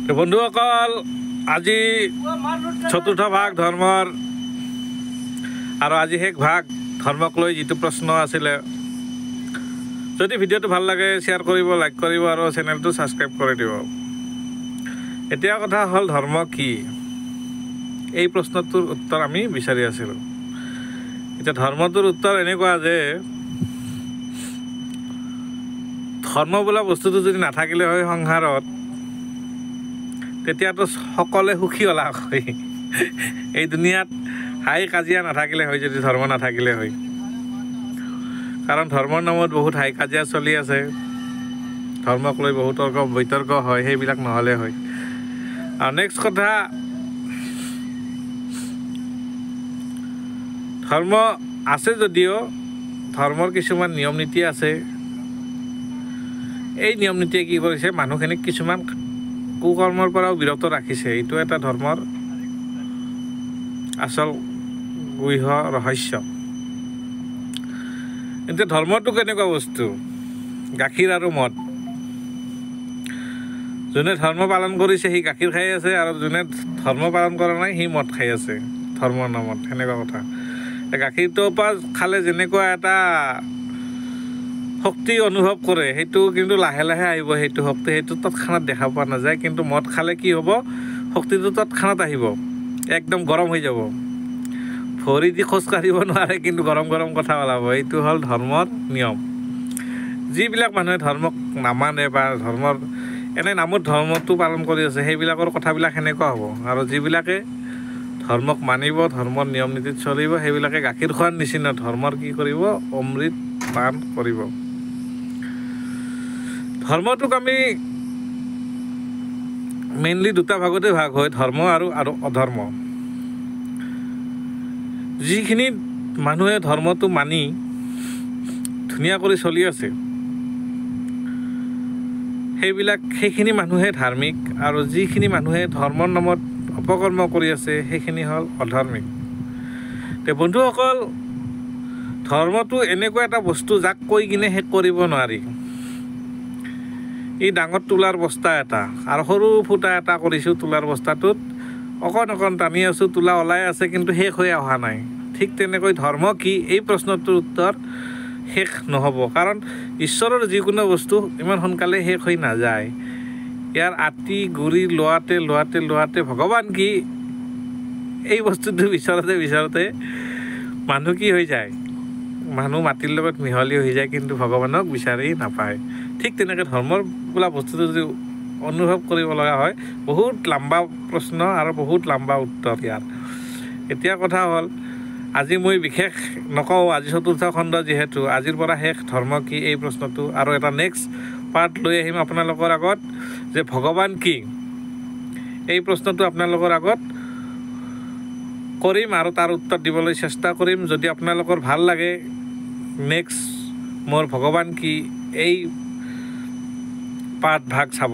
বন্ধুসকল আজি চতুৰ্থ ভাগ ধৰ্মৰ আৰু আজি শেষ ভাগ ধৰ্মক লৈ যিটো প্ৰশ্ন আছিলে যদি ভিডিঅ'টো ভাল লাগে শ্বেয়াৰ কৰিব লাইক কৰিব আৰু চেনেলটো ছাবস্ক্ৰাইব কৰি দিব এতিয়া কথা হ'ল ধৰ্ম কি এই প্ৰশ্নটোৰ উত্তৰ আমি বিচাৰি আছিলোঁ এতিয়া ধৰ্মটোৰ উত্তৰ এনেকুৱা যে ধৰ্ম বোলা বস্তুটো যদি নাথাকিলে হয় সংসাৰত তেতিয়াতো সকলে সুখী হলা হয় এই দুনিয়াত হাই কাজিয়া নাথাকিলে হয় যদি ধৰ্ম নাথাকিলে হয় কাৰণ ধৰ্মৰ নামত বহুত হাই কাজিয়া চলি আছে ধৰ্মক লৈ বহুত তৰ্ক বিতৰ্ক হয় সেইবিলাক নহ'লে হয় আৰু নেক্সট কথা ধৰ্ম আছে যদিও ধৰ্মৰ কিছুমান নিয়ম নীতি আছে এই নিয়ম নীতিয়ে কি কৰিছে মানুহখিনিক কিছুমান কুকৰ্মৰ পৰাও বিৰত ৰাখিছে এইটো এটা ধৰ্মৰ আচল গুহ্য ৰহস্য এতিয়া ধৰ্মটো কেনেকুৱা বস্তু গাখীৰ আৰু মদ যোনে ধৰ্ম পালন কৰিছে সি গাখীৰ খাই আছে আৰু যোনে ধৰ্ম পালন কৰা নাই সি মদ খাই আছে ধৰ্মৰ নামত সেনেকুৱা কথা গাখীৰটোৰ পৰা খালে যেনেকুৱা এটা শক্তি অনুভৱ কৰে সেইটো কিন্তু লাহে লাহে আহিব সেইটো শক্তি সেইটো তৎক্ষণাত দেখা পোৱা নাযায় কিন্তু মদ খালে কি হ'ব শক্তিটো তৎক্ষণাত আহিব একদম গৰম হৈ যাব ভৰি দি খোজ কাঢ়িব নোৱাৰে কিন্তু গৰম গৰম কথা ওলাব এইটো হ'ল ধৰ্মৰ নিয়ম যিবিলাক মানুহে ধৰ্মক নামানে বা ধৰ্মৰ এনে নামত ধৰ্মটো পালন কৰি আছে সেইবিলাকৰ কথাবিলাক সেনেকুৱা হ'ব আৰু যিবিলাকে ধৰ্মক মানিব ধৰ্মৰ নিয়ম নীতিত চলিব সেইবিলাকে গাখীৰ খোৱাৰ নিচিনা ধৰ্মৰ কি কৰিব অমৃত পান কৰিব ধৰ্মটোক আমি মেইনলি দুটা ভাগতে ভাগ হয় ধৰ্ম আৰু অধৰ্ম যিখিনি মানুহে ধৰ্মটো মানি ধুনীয়া কৰি চলি আছে সেইখিনি মানুহে ধাৰ্মিক আৰু যিখিনি মানুহে ধৰ্মৰ নামত অপকৰ্ম কৰি আছে সেইখিনি হ'ল অধাৰ্মিক তে বন্ধুসকল ধৰ্মটো এনেকুৱা এটা বস্তু যাক কৈ কিনে শেষ কৰিব নোৱাৰি এই ডাঙৰ তোলাৰ বস্তা এটা আৰু সৰু ফুটা এটা কৰিছোঁ তোলাৰ বস্তাটোত অকণ টানি আছোঁ তোলা ওলাই আছে কিন্তু শেষ হৈ অহা নাই ঠিক তেনেকৈ ধৰ্ম কি এই প্ৰশ্নটোৰ উত্তৰ শেষ নহ'ব কাৰণ ঈশ্বৰৰ যিকোনো বস্তু ইমান সোনকালে শেষ হৈ নাযায় ইয়াৰ আতি গুৰি লোৱাতে ভগৱান কি এই বস্তুটো বিচাৰোঁতে মানুহ কি হৈ যায় মানুহ মাটিৰ লগত মিহলি হৈ যায় কিন্তু ভগৱানক বিচাৰি নাপায় ঠিক তেনেকৈ ধৰ্মৰ বোলা বস্তুটো যদি অনুভৱ কৰিব লগা হয় বহুত লম্বা প্ৰশ্ন আৰু বহুত লম্বা উত্তৰ ইয়াৰ এতিয়া কথা হ'ল আজি মই বিশেষ নকওঁ আজি চতুৰ্থ খণ্ড যিহেতু আজিৰ পৰা শেষ ধৰ্ম কি এই প্ৰশ্নটো আৰু এটা নেক্সট পাৰ্ট লৈ আহিম আপোনালোকৰ আগত যে ভগৱান কি এই প্ৰশ্নটো আপোনালোকৰ আগত কৰিম আৰু তাৰ উত্তৰ দিবলৈ চেষ্টা কৰিম যদি আপোনালোকৰ ভাল লাগে নেক্সট মোৰ ভগৱান কি এই পাঠ ভাগ চাব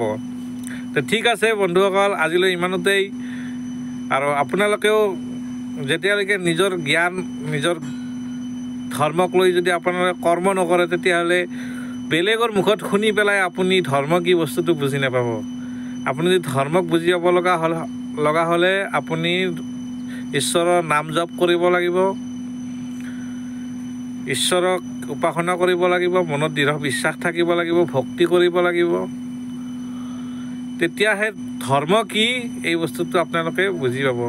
তো ঠিক আছে বন্ধুসকল আজিলৈ ইমানতেই আৰু আপোনালোকেও যেতিয়ালৈকে নিজৰ জ্ঞান নিজৰ ধৰ্মক লৈ যদি আপোনালোকে কৰ্ম নকৰে তেতিয়াহ'লে বেলেগৰ মুখত শুনি পেলাই আপুনি ধৰ্ম কি বস্তুটো বুজি নাপাব আপুনি যদি ধৰ্মক বুজি পাব লগা হ'লে আপুনি ঈশ্বৰৰ নাম জপ কৰিব লাগিব ঈশ্বৰক উপাসনা কৰিব লাগিব মনত দৃঢ় বিশ্বাস থাকিব লাগিব ভক্তি কৰিব লাগিব তেতিয়াহে ধৰ্ম কি এই বস্তুটো আপোনালোকে বুজি পাব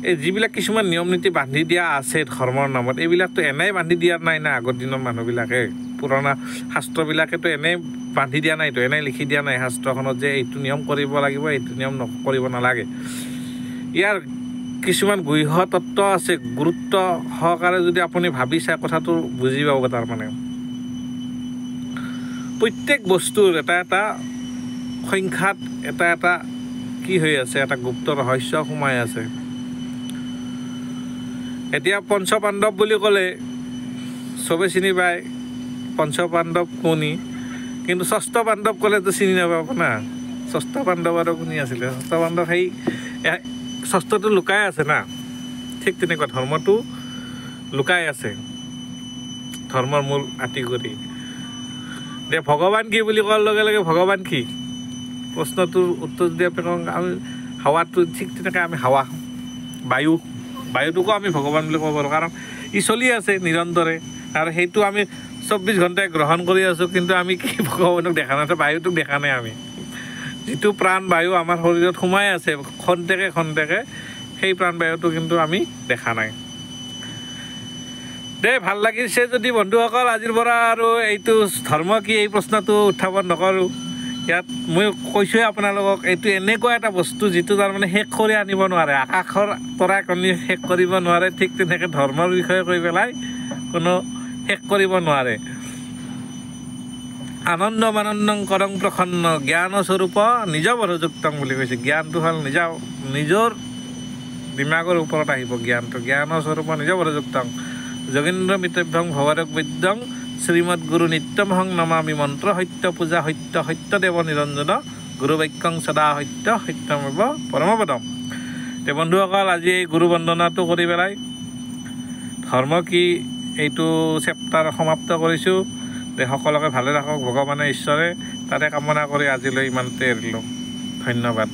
এই যিবিলাক কিছুমান নিয়ম নীতি বান্ধি দিয়া আছে ধৰ্মৰ নামত এইবিলাকতো এনেই বান্ধি দিয়া নাই না আগৰ দিনৰ মানুহবিলাকে পুৰণা শাস্ত্ৰবিলাকেতো এনেই বান্ধি দিয়া নাইতো এনেই লিখি দিয়া নাই শাস্ত্ৰখনত যে এইটো নিয়ম কৰিব লাগিব এইটো নিয়ম কৰিব নালাগে ইয়াৰ কিছুমান গুহ্য তত্ত্ব আছে গুৰুত্ব সহকাৰে যদি আপুনি ভাবি চাই কথাটো বুজি পাব তাৰমানে প্ৰত্যেক বস্তুৰ এটা সংখ্যাত এটা কি হৈ আছে এটা গুপ্ত ৰহস্য সোমাই আছে এতিয়া পঞ্চপাণ্ডৱ বুলি ক'লে চবে চিনি পায় পঞ্চপাণ্ডৱ কোনি কিন্তু ষষ্ঠ পাণ্ডৱ ক'লেতো চিনি নাপাব না ষষ্ঠ পাণ্ডৱ আৰু কোনি আছিলে ষষ্ঠ পাণ্ডৱ সেই ষষ্ঠটো লুকাই আছে না ঠিক তেনেকুৱা ধৰ্মটো লুকাই আছে ধৰ্মৰ মূল আঁতি কৰি এতিয়া ভগৱান কি বুলি কোৱাৰ লগে লগে ভগৱান কি প্ৰশ্নটোৰ উত্তৰ যদি আমি কওঁ আমি হাৱাটো ঠিক তেনেকৈ আমি হাৱা বায়ুটোকো আমি ভগৱান বুলি ক'ব পাৰোঁ, কাৰণ ই চলি আছে নিৰন্তৰে আৰু সেইটো আমি 24 ঘণ্টাই গ্ৰহণ কৰি আছোঁ, কিন্তু আমি কি ভগৱানক দেখা নাই, বায়ুটোক দেখা নাই। আমি যিটো প্ৰাণবায়ু আমাৰ শৰীৰত সোমাই আছে খন্তেকে খন্তেকে, সেই প্ৰাণবায়ুটো কিন্তু আমি দেখা নাই। দে ভাল লাগিছে যদি বন্ধুসকল, আজিৰ পৰা আৰু এইটো ধৰ্ম কি এই প্ৰশ্নটো উত্থাপন নকৰোঁ। ইয়াত মই কৈছোঁৱে আপোনালোকক, এইটো এনেকুৱা এটা বস্তু যিটো তাৰমানে শেষ কৰি আনিব নোৱাৰে, আকাশৰ পৰা কণী শেষ কৰিব নোৱাৰে, ঠিক তেনেকৈ ধৰ্মৰ বিষয়ে কৈ পেলাই কোনো শেষ কৰিব নোৱাৰে। আনন্দং কৰং প্ৰসন্ন জ্ঞানস্বৰূপ নিজ বৰযুক্তং বুলি কৈছে। জ্ঞানটো হ'ল নিজৰ দিমাগৰ ওপৰত আহিব জ্ঞানটো। জ্ঞানস্বৰূপ নিজ বৰযুক্তং যোগীন্দ্ৰ মিতভ্যং ভৱৰক বিদ্যং শ্ৰীমদ গুৰু নিত্যমহং নমামি মন্ত্ৰ সত্য পূজা সত্যদেৱ নিৰঞ্জন গুৰু বাক্যং সদা সত্যমেৱ পৰমপদম। তে বন্ধুসকল, আজি এই গুৰু বন্দনাটো কৰি পেলাই ধৰ্ম কি এইটো চেপ্টাৰ সমাপ্ত কৰিছোঁ। যে সকলোকে ভালে ৰাখক ভগৱানে ঈশ্বৰে, তাৰে কামনা কৰি আজিলৈ ইমানতে এৰিলোঁ। ধন্যবাদ।